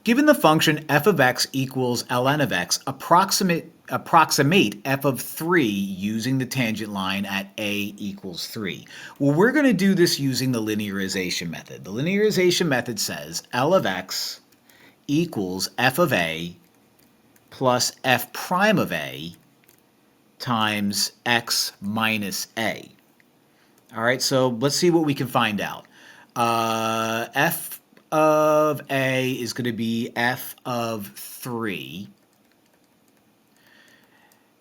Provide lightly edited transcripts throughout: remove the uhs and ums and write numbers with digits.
Given the function f of x equals ln of x, approximate f of 3 using the tangent line at a equals 3. Well, we're going to do this using the linearization method. The linearization method says L of x equals f of a plus f prime of a times x minus a. All right, so let's see what we can find out. F of a is going to be f of 3.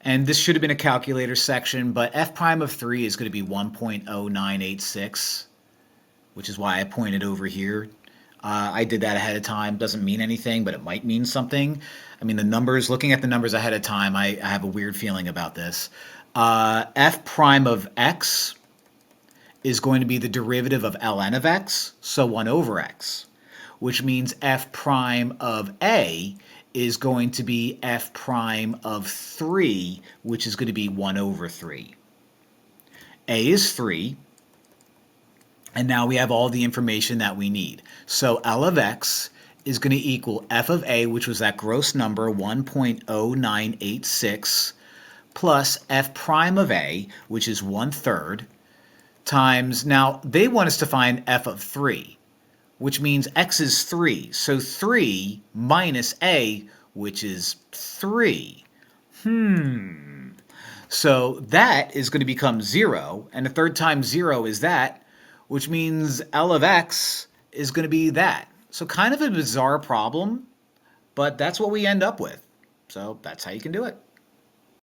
And this should have been a calculator section, but f prime of 3 is going to be 1.0986, which is why I pointed over here. I did that ahead of time. Doesn't mean anything, but it might mean something. I mean, the numbers, looking at the numbers ahead of time, I have a weird feeling about this. F prime of x is going to be the derivative of ln of x, so 1 over x, which means f prime of a is going to be f prime of 3, which is going to be 1 over 3. A is 3, and now we have all the information that we need. So L of x is going to equal f of a, which was that gross number, 1.0986, plus f prime of a, which is 1/3, times, now they want us to find f of 3, which means x is 3. So 3 minus a, which is 3. So that is going to become 0, and a third times 0 is that, which means L of x is going to be that. So kind of a bizarre problem, but that's what we end up with. So that's how you can do it.